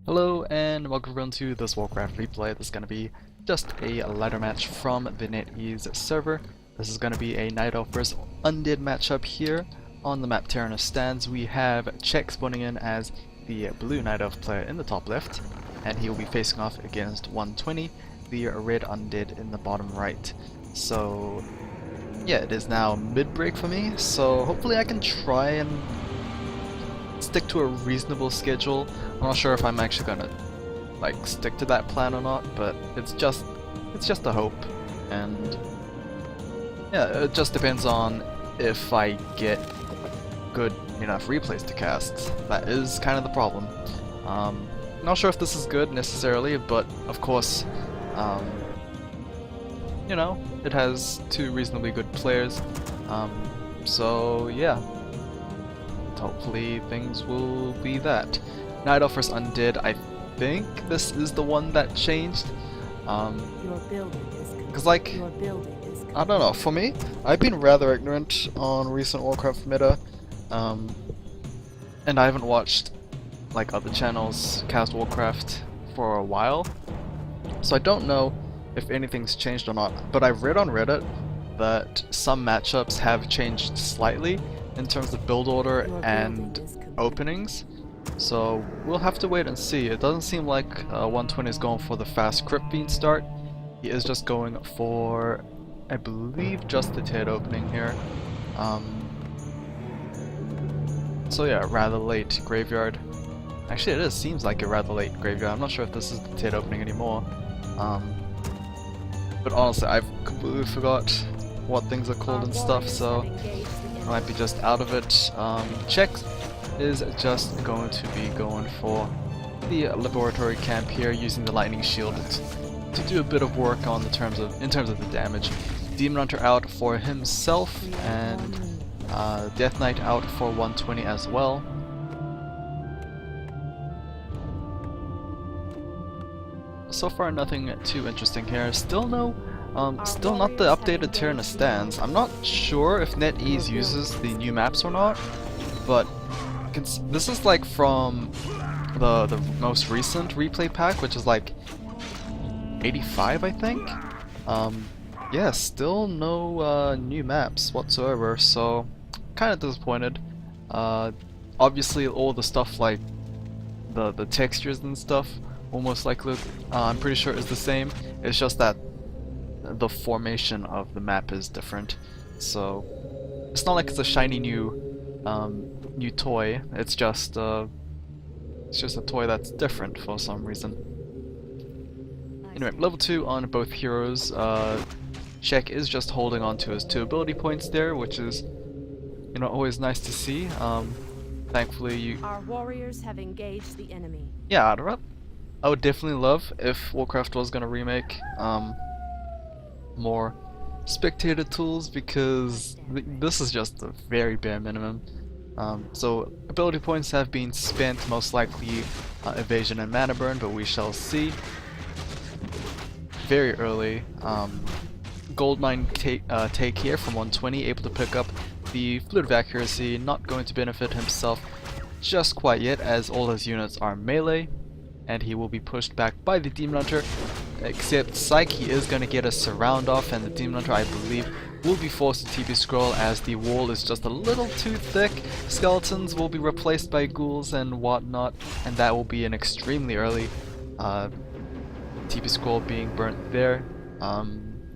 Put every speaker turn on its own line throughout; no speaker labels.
Hello and welcome everyone to this Warcraft replay. This is going to be just a ladder match from the Netease server. This is going to be a Night Elf vs Undead matchup here on the map Terenas Stands. We have Czech spawning in as the blue Night Elf player in the top left, and he will be facing off against 120, the red Undead in the bottom right. So yeah, it is now mid-break for me, so hopefully I can try and stick to a reasonable schedule. I'm not sure if I'm actually gonna stick to that plan or not, but it's just a hope, and yeah, it just depends on if I get good enough replays to cast. That is kind of the problem. Not sure if this is good necessarily, but of course, you know, it has two reasonably good players, so yeah. Hopefully things will be that. Night Elf vs Undead, I think this is the one that changed. Because I don't know, for me, I've been rather ignorant on recent Warcraft meta, and I haven't watched other channels cast Warcraft for a while, so I don't know if anything's changed or not, but I've read on Reddit that some matchups have changed slightly in terms of build order and openings, so we'll have to wait and see. It doesn't seem like 120 is going for the fast crypt bean start. He is just going for, I believe, just the TED opening here. So yeah, rather late graveyard. Actually, it seems like a rather late graveyard. I'm not sure if this is the TED opening anymore. But honestly, I've completely forgot what things are called and stuff, so I might be just out of it. Czech is just going to be going for the laboratory camp here, using the lightning shield to do a bit of work on in terms of the damage. Demon Hunter out for himself, and Death Knight out for 120 as well. So far, nothing too interesting here. Still still not the updated Terenas Stands. I'm not sure if Netease uses the new maps or not, but this is from the most recent replay pack, which is 85, I think. Yeah, still no new maps whatsoever, so kind of disappointed. Obviously, all the stuff the textures and stuff will most likely, I'm pretty sure, is the same. It's just that the formation of the map is different, so it's not like it's a shiny new toy. It's just a toy that's different for some reason. Anyway, level 2 on both heroes. Czech is just holding on to his 2 ability points there, which is, you know, always nice to see. Thankfully,
our warriors have engaged the enemy.
Yeah, I would definitely love if Warcraft was gonna remake more spectator tools, because this is just a very bare minimum. So ability points have been spent, most likely evasion and mana burn, but we shall see. Very early goldmine take here from 120, able to pick up the fluid of accuracy, not going to benefit himself just quite yet, as all his units are melee, and he will be pushed back by the Demon Hunter. Except Psyche, he is going to get a surround off, and the Demon Hunter, I believe, will be forced to TP scroll as the wall is just a little too thick. Skeletons will be replaced by ghouls and whatnot, and that will be an extremely early TP scroll being burnt there.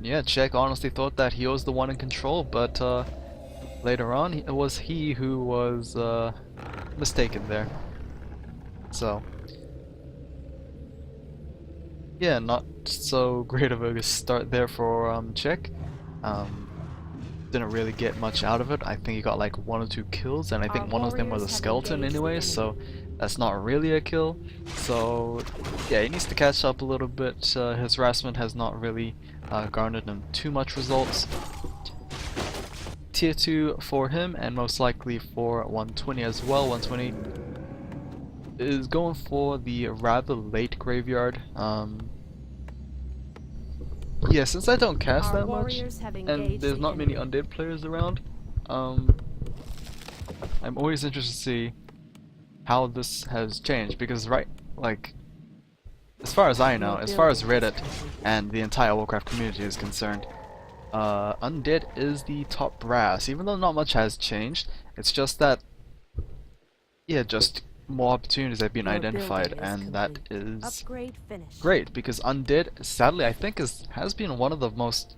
Yeah, Czech honestly thought that he was the one in control, but later on it was he who was mistaken there. So yeah, not so great of a start there for Czech. Didn't really get much out of it. I think he got 1 or 2 kills, and I think one of them was a skeleton anyway, so that's not really a kill. So yeah, he needs to catch up a little bit. His harassment has not really garnered him too much results. Tier 2 for him, and most likely for 120 as well. 120 is going for the rather late graveyard. Yeah, since I don't cast that much, and there's not many undead players around, I'm always interested to see how this has changed, because right like, as far as I know,
Your
as far as
building is
Reddit
complete.
and the entire Warcraft community is concerned, Undead is the top brass, even though not much has changed. It's just that, yeah, just more opportunities have been
Your
identified,
building is
and that
complete.
is
Upgrade finished.
great, because Undead, sadly, I think has been one of the most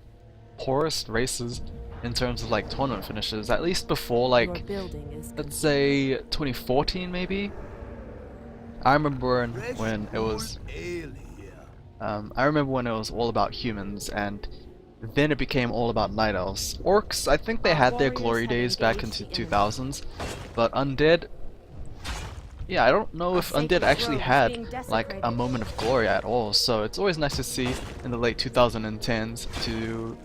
poorest races in terms of like tournament finishes, at least before
Your
like,
building is
let's
complete.
say 2014 maybe. I remember when it was I remember when it was all about humans, and then it became all about night elves. Orcs, I think they
Our
had their
warriors
glory
have
days back
engaged
into
the enemy.
2000s, but Undead, yeah, I don't know
Our
if Undead
sacred
actually
grove is
had
being
like a
desecrated.
moment of glory at all. So it's always nice to see in the late 2010s to,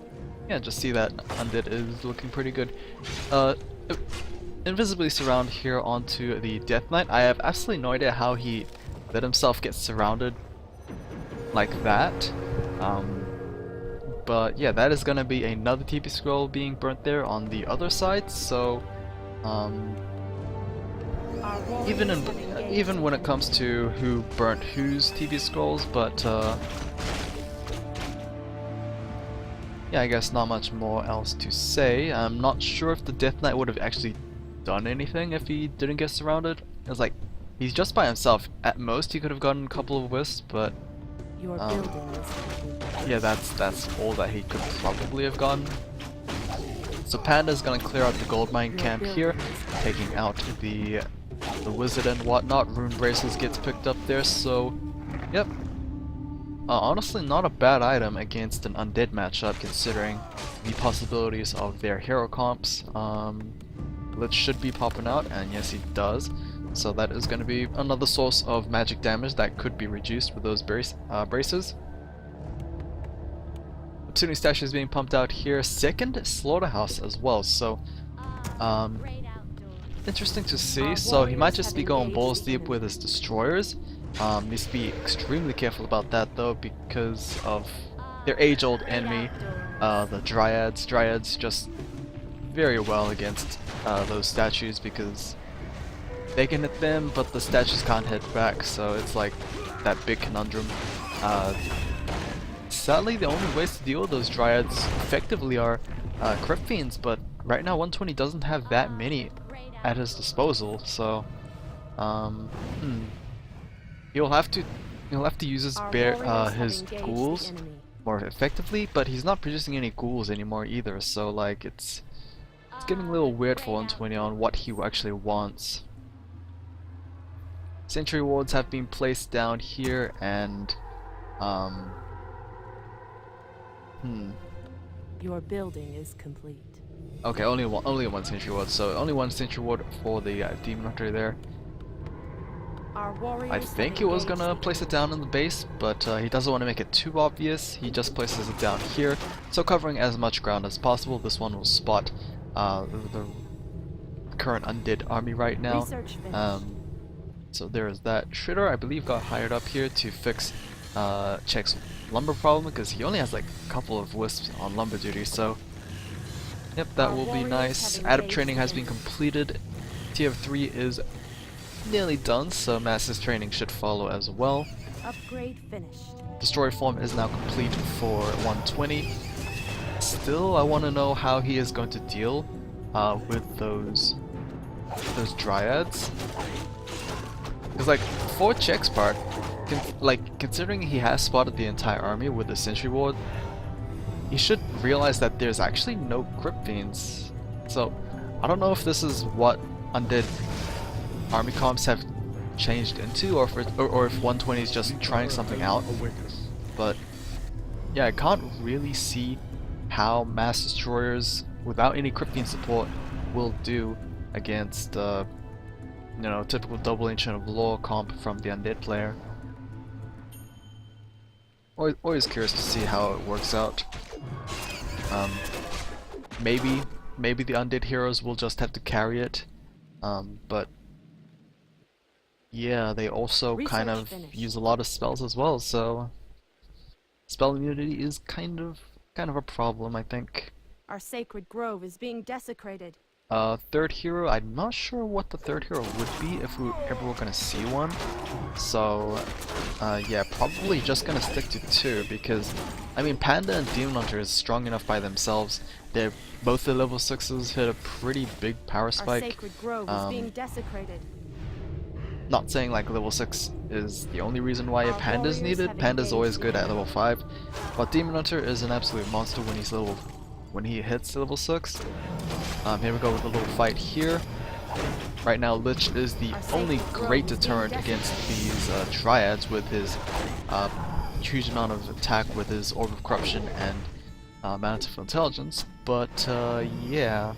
yeah, just see that Undead is looking pretty good. Uh, Invisibly surround here onto the Death Knight. I have absolutely no idea how he let himself get surrounded like that. But yeah, that is gonna be another TP scroll being burnt there on the other side. So
Our warriors
even
have engaged
even
the
when it
enemy.
comes to who burnt whose TP scrolls, but yeah, I guess not much more else to say. I'm not sure if the Death Knight would have actually done anything if he didn't get surrounded. It's like, he's just by himself. At most, he could have gotten a couple of wisps, but
Your building is complete.
yeah, that's all that he could probably have gotten. So Panda's gonna clear out the gold mine
Your
camp
building
here,
is
taking out the wizard and whatnot. Rune bracelets gets picked up there, so yep. Honestly, not a bad item against an undead matchup, considering the possibilities of their hero comps. Blitz should be popping out, and yes, he does. So that is going to be another source of magic damage that could be reduced with those braces. Tuning stash is being pumped out here. Second slaughterhouse as well. So, interesting to see.
Our
So he might
warriors
just
have
be going
engaged
balls
the
deep with
enemy.
his destroyers. Needs to be extremely careful about that though, because of their age-old enemy, the dryads. Dryads just very well against those statues because they can hit them, but the statues can't hit back. So it's like that big conundrum. Sadly, the only ways to deal with those dryads effectively are crypt fiends, but right now 120 doesn't have that many at his disposal. So he'll have to use his
Our warriors have
his
engaged the
ghouls
enemy.
more effectively, but he's not producing any ghouls anymore either. So like it's getting a little weird for 120 on what he actually wants. Sentry wards have been placed down here, and
Your building is complete.
okay, only one sentry ward. So only one sentry ward for the demon hunter there.
Our warriors
I
have
think he was
engaged
gonna
the
place it
enemy.
down in the base, but he doesn't want to make it too obvious. He just places it down here, so covering as much ground as possible. This one will spot the current undead army right now.
Research finished.
So there is that. Shredder, I believe, got hired up here to fix Check's lumber problem, because he only has like a couple of wisps on lumber duty. So yep, that
Our
will be
warriors
nice.
have
Adept
engaged
training
the
has been
enemy.
completed. Tier 3 is nearly done, so Master's training should follow as well.
Upgrade finished.
Destroy form is now complete for 120. Still, I want to know how he is going to deal with those dryads. Because like, for Check's part, considering he has spotted the entire army with the sentry ward, he should realize that there's actually no crypt fiends. So I don't know if this is what undead army comps have changed into, or if 120 is just trying something out. But yeah, I can't really see how mass destroyers without any crypt fiend support will do against you know, typical double ancient of law comp from the undead player. Always curious to see how it works out. Maybe the undead heroes will just have to carry it, but yeah, they also kind
Research
of
finished.
use a lot of spells as well, so spell immunity is kind of a problem, I think.
Our sacred grove is being desecrated.
Third hero, I'm not sure what the third hero would be if we ever were gonna see one. So, yeah, probably just gonna stick to two because, I mean, Panda and Demon Hunter is strong enough by themselves. They're both the level 6s, hit a pretty big power
Our
spike.
sacred grove is being desecrated.
Not saying like level 6 is the only reason why a
Our
Panda is
warriors
needed.
have
Panda's always
engaged
good
the
at level 5, but Demon Hunter is an absolute monster when he hits level 6. Here we go with a little fight here. Right now, Lich is the only great deterrent against these Triads with his huge amount of attack with his Orb of Corruption and Mantle Intelligence. But yeah,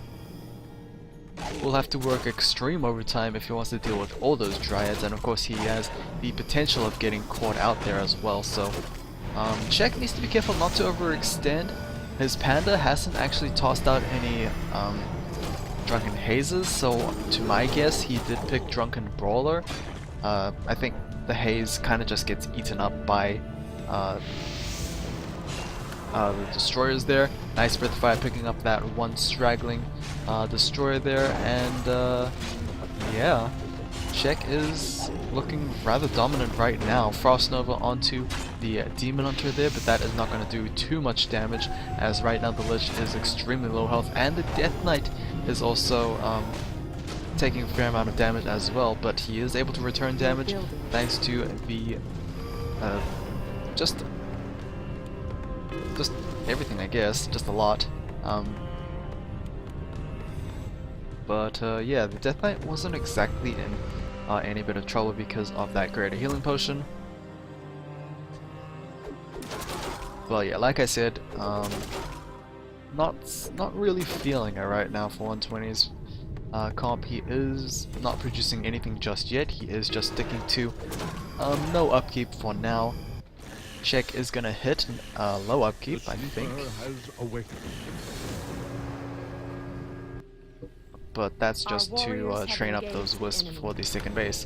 we'll have to work extreme overtime if he wants to deal with all those Dryads, and of course he has the potential of getting caught out there as well. So Czech needs to be careful not to overextend. His Panda hasn't actually tossed out any Drunken Hazes, so to my guess he did pick Drunken Brawler. I think the Haze kind of just gets eaten up by the Destroyers there. Nice Breath of Fire picking up that one straggling Destroyer there, and yeah, Czech is looking rather dominant right now. Frost Nova onto the Demon Hunter there, but that is not going to do too much damage, as right now the Lich is extremely low health, and the Death Knight is also taking a fair amount of damage as well, but he is able to return damage thanks to the just everything, I guess, just a lot. But yeah, the Death Knight wasn't exactly in any bit of trouble because of that greater healing potion. Well, yeah, like I said, not really feeling it right now for 120's comp. He is not producing anything just yet. He is just sticking to no upkeep for now. Czech is gonna hit low upkeep, I think. But that's just to train up those wisps for the second base.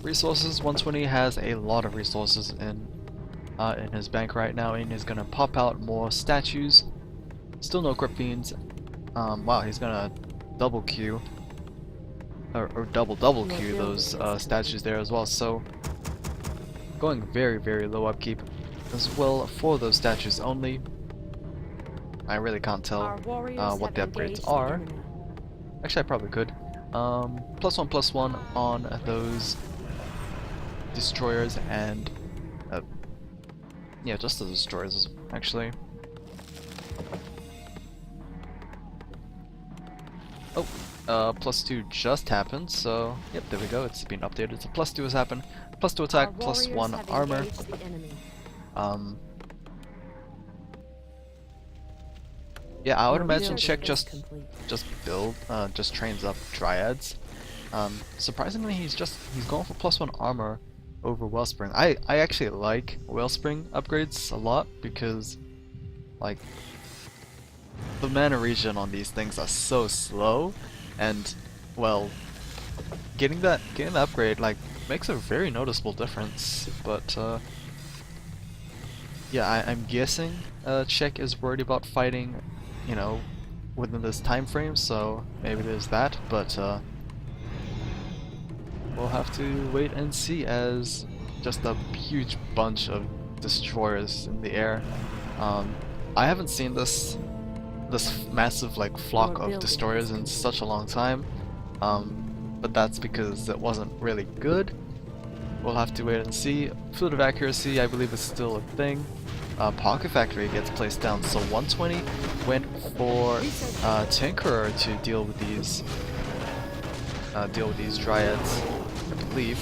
Resources, 120 has a lot of resources in his bank right now, and he's gonna pop out more statues. Still no Crypt Fiends. Wow, he's gonna double Q or double Q those statues there as well. So going very low upkeep as well for those statues only. I really can't tell what the upgrades are. Actually, I probably could. +1/+1 on those destroyers and yeah, just the destroyers actually. Oh, +2 just happened, so yep, there we go. It's been updated. So +2 has happened. +2 attack, +1 armor. Yeah, I would imagine Czech just trains up Dryads. Surprisingly, he's going for +1 armor over Wellspring. I actually like Wellspring upgrades a lot because, like, the mana regen on these things are so slow, and well, getting the upgrade like makes a very noticeable difference. But yeah, I'm guessing Czech is worried about fighting, you know, within this time frame, so maybe there's that, but we'll have to wait and see, as just a huge bunch of destroyers in the air. I haven't seen this massive like flock of destroyers in such a long time, but that's because it wasn't really good. We'll have to wait and see. Fluid of Accuracy, I believe, is still a thing. Pocket Factory gets placed down, so 120 went for Tinkerer to deal with these Dryads, I believe.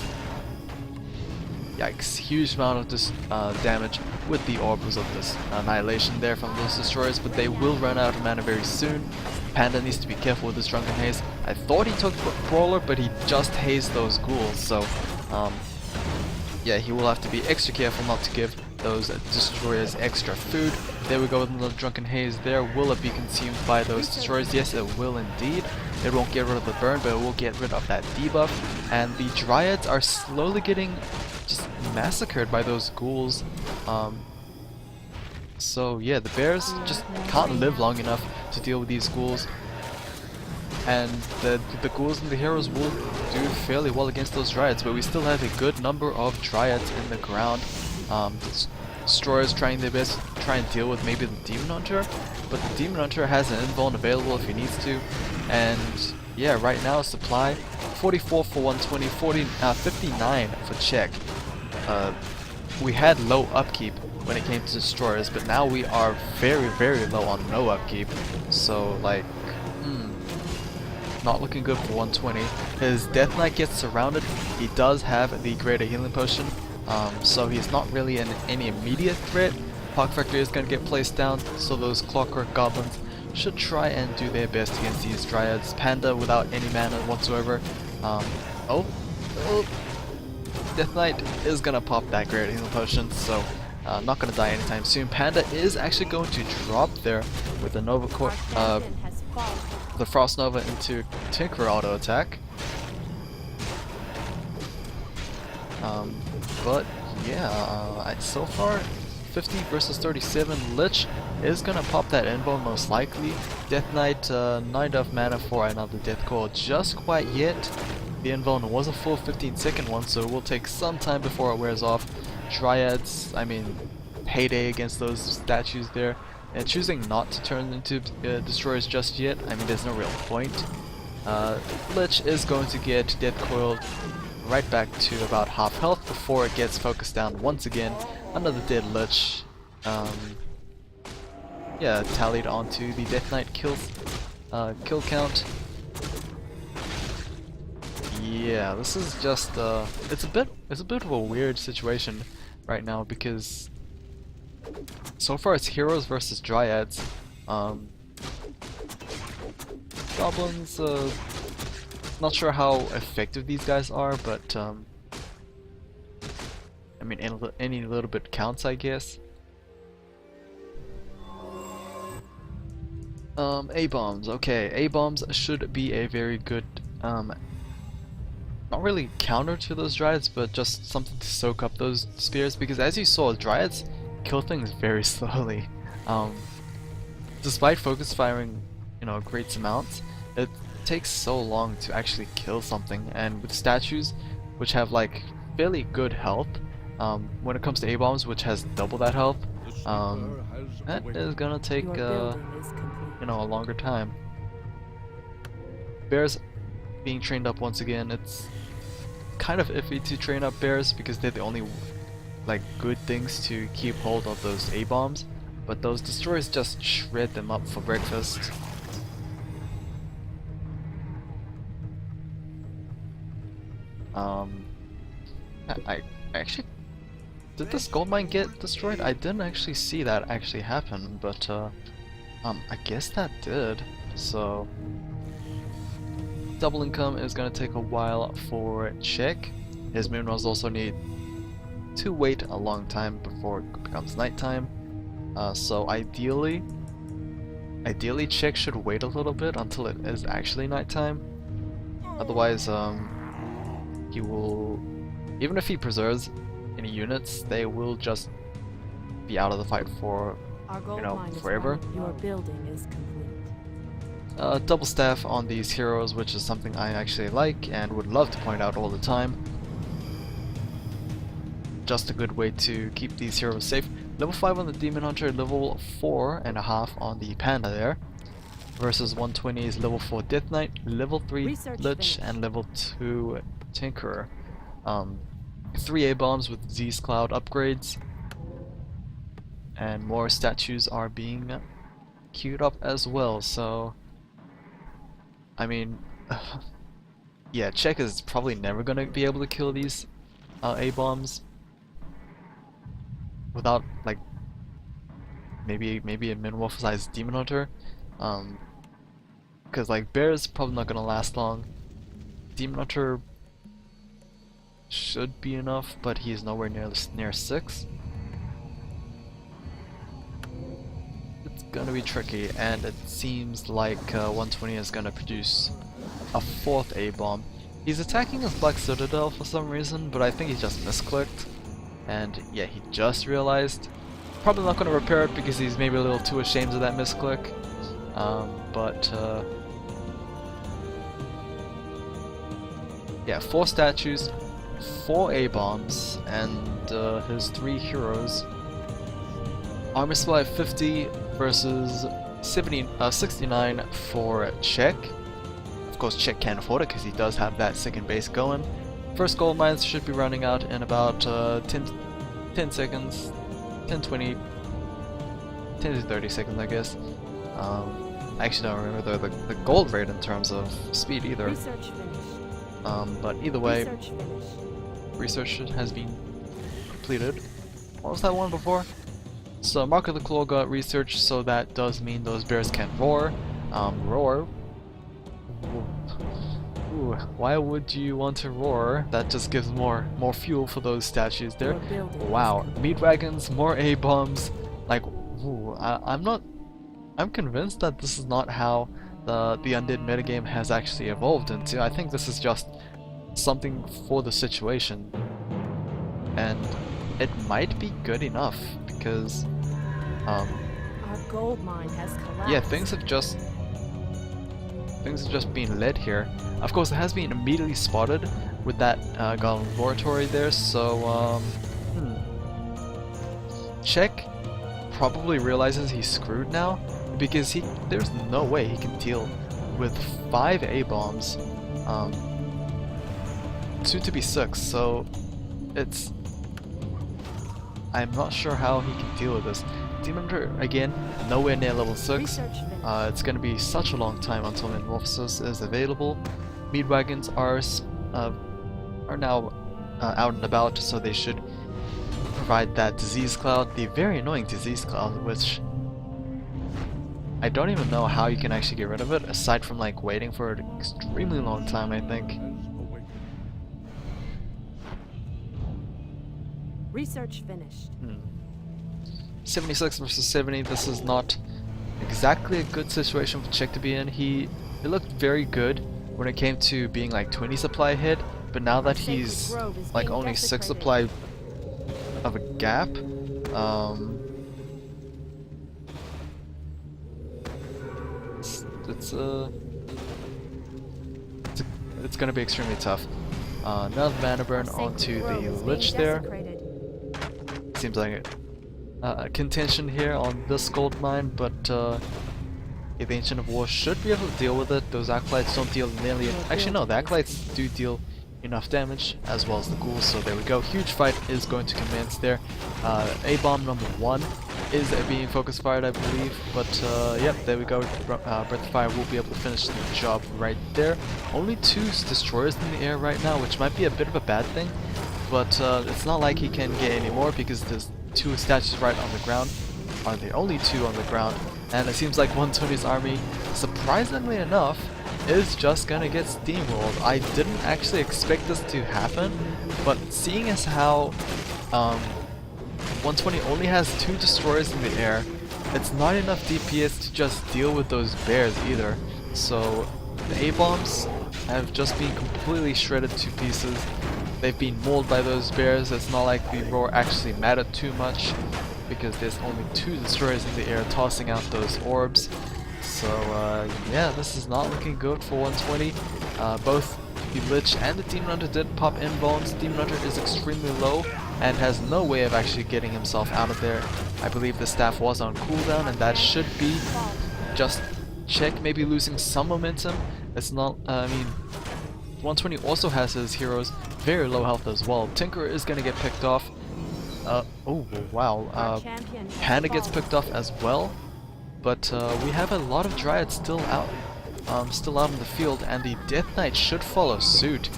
Yikes! Huge amount of damage with the Orbs of this Annihilation there from those destroyers, but they will run out of mana very soon. Panda needs to be careful with his Drunken Haze. I thought he took Brawler, but he just hazed those ghouls, so yeah, he will have to be extra careful not to give those destroyers extra food. There we go with another Drunken Haze there. Will it be consumed by those destroyers? Yes, it will indeed. It won't get rid of the burn, but it will get rid of that debuff. And the Dryads are slowly getting just massacred by those ghouls. So yeah, the bears just can't live long enough to deal with these ghouls. And the ghouls and the heroes will do fairly well against those dryads, but we still have a good number of dryads in the ground. Destroyers trying their best to try and deal with maybe the Demon Hunter, but the Demon Hunter has an invuln available if he needs to. And yeah, right now supply 44 for 120, 59 for check. We had low upkeep when it came to destroyers, but now we are very low on no upkeep. So like, not looking good for 120. His Death Knight gets surrounded. He does have the greater healing potion, so he's not really any immediate threat. Hawk Factory is going to get placed down, so those Clockwork Goblins should try and do their best against these Dryads. Panda without any mana whatsoever. Death Knight is going to pop that greater healing potion, so not going to die anytime soon. Panda is actually going to drop there with the Nova Core, the Frost Nova into Tinker auto attack. But yeah, so far 50 versus 37. Lich is gonna pop that invuln most likely. Death Knight, not enough mana for another Death Coil just quite yet. The invuln was a full 15-second one, so it will take some time before it wears off. Dryads, I mean, heyday against those statues there. And choosing not to turn into destroyers just yet, I mean, there's no real point. Lich is going to get Death Coiled right back to about half health before it gets focused down once again. Another dead Lich. Yeah, tallied onto the Death Knight kill count. Yeah, this is just it's a bit of a weird situation right now because so far it's heroes versus dryads. Goblins, not sure how effective these guys are, but I mean any little bit counts, I guess. A-bombs, okay, A-bombs should be a very good, not really counter to those dryads, but just something to soak up those spears, because as you saw, dryads kill things very slowly. Despite focus firing, you know, great amounts, it takes so long to actually kill something, and with statues, which have like fairly good health, when it comes to A-bombs, which has double that health, that is gonna take you know, a longer time. Bears being trained up once again. It's kind of iffy to train up bears because they're the only like good things to keep hold of those A-bombs, but those destroyers just shred them up for breakfast. I actually, did this gold mine get destroyed? I didn't actually see that actually happen, but I guess that did. So double income is gonna take a while for check. His minerals also need to wait a long time before it becomes nighttime. So ideally check should wait a little bit until it is actually nighttime. Otherwise, he will, even if he preserves any units, they will just be out of the fight for, you know, forever.
Your building is complete.
Double staff on these heroes, which is something I actually like and would love to point out all the time. Just a good way to keep these heroes safe. Level 5 on the Demon Hunter, level 4.5 on the Panda there. Versus 120 is level 4 Death Knight, level 3
Research
Lich, and level 2 Tinkerer. 3 A-bombs with Z's Cloud upgrades. And more statues are being queued up as well, so I mean, yeah, check is probably never gonna be able to kill these A-bombs without like maybe a minimal sized Demon Hunter, because like bear's probably not gonna last long. Demon Hunter should be enough, but he's nowhere near 6. It's gonna be tricky, and it seems like 120 is gonna produce a 4th A-bomb. He's attacking his Black Citadel for some reason, but I think he just misclicked. And yeah, he just realized. Probably not gonna repair it because he's maybe a little too ashamed of that misclick. Yeah, 4 statues, 4 A-bombs, and his 3 heroes. Armor supply 50 versus 69 for Czech. Of course, Czech can't afford it because he does have that second base going. First gold mines should be running out in about 10 seconds, 10, 20, 10 to 30 seconds, I guess. I actually don't remember the gold rate in terms of speed either.
Research finished.
But either way,
Research finished.
research has been completed. What was that one before? So Mark of the Claw got research, so that does mean those bears can roar. Roar. Ooh, why would you want to roar? That just gives more fuel for those statues there. Wow, meat wagons, more A-bombs. Like, ooh, I'm convinced that this is not how the undead metagame has actually evolved into. I think this is just something for the situation, and it might be good enough because
Our gold mine has collapsed.
yeah, things have just been led here. Of course, it has been immediately spotted with that Golem Laboratory there, so Czech probably realizes he's screwed now, because there's no way he can deal with 5 A-bombs, soon to be 6, so I'm not sure how he can deal with this. Demon Hunter, again, nowhere near level 6.
Research finished.
It's going to be such a long time until Metamorphosis is available. Meat wagons are now out and about, so they should provide that disease cloud, the very annoying disease cloud, which I don't even know how you can actually get rid of it, aside from like waiting for an extremely long time, I think.
Research finished.
76 versus 70, this is not exactly a good situation for Czech to be in. He looked very good when it came to being like 20 supply ahead, but now that he's like only 6 supply of a gap, it's gonna be extremely tough. Another mana burn onto the Lich there. Seems like contention here on this gold mine, but the Ancient of War should be able to deal with it. Those Acolytes don't deal nearly... Actually no, the Acolytes do deal enough damage, as well as the ghouls, so there we go. Huge fight is going to commence there. A-bomb number 1 is being focus fired, I believe, but yep, there we go. Breath of Fire will be able to finish the job right there. Only 2 destroyers in the air right now, which might be a bit of a bad thing, but it's not like he can get any more because there's 2 statues right on the ground, are the only 2 on the ground, and it seems like 120's army, surprisingly enough, is just gonna get steamrolled. I didn't actually expect this to happen, but seeing as how 120 only has 2 destroyers in the air, it's not enough DPS to just deal with those bears either. So the A-bombs have just been completely shredded to pieces. They've been mauled by those bears. It's not like the roar actually mattered too much, because there's only 2 destroyers in the air tossing out those orbs. So yeah, this is not looking good for 120. Both the Lich and the Demon Hunter did pop in bones. Demon Hunter is extremely low and has no way of actually getting himself out of there. I believe the staff was on cooldown, and that should be just Czech maybe losing some momentum. It's not, I mean, 120 also has his heroes very low health as well. Tinker is gonna get picked off. Oh wow, Panda gets picked off as well. But we have a lot of Dryads still out in the field, and the Death Knight should follow suit.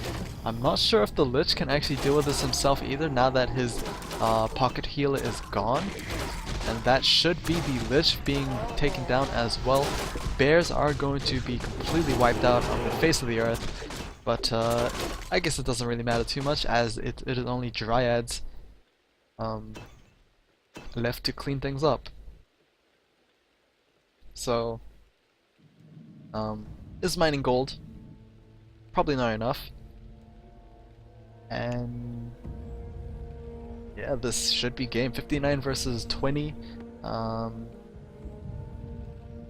I'm not sure if the Lich can actually deal with this himself either, now that his pocket healer is gone. And that should be the Lich being taken down as well. Bears are going to be completely wiped out on the face of the earth, but I guess it doesn't really matter too much, as it is only Dryads left to clean things up. So, is mining gold? Probably not enough. And yeah, this should be game 59 versus 20.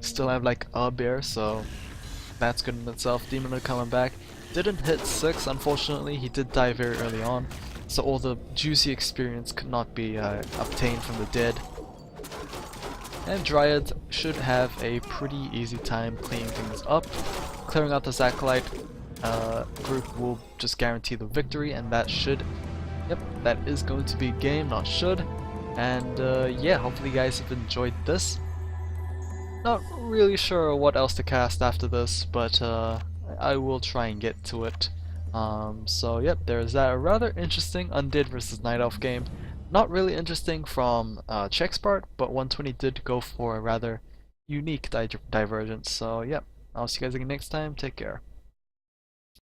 still have like a bear, so that's good in itself. Demon coming back. Didn't hit 6, unfortunately. He did die very early on, so all the juicy experience could not be obtained from the dead. And Dryad should have a pretty easy time cleaning things up. Clearing out this Acolyte group will just guarantee the victory, and that should, yep, that is going to be game, not should. And yeah, hopefully you guys have enjoyed this. Not really sure what else to cast after this, but I will try and get to it. So yep, there's that. A rather interesting Undead versus Night Elf game. Not really interesting from Check's part, but 120 did go for a rather unique divergence. So yep, I'll see you guys again next time. Take care.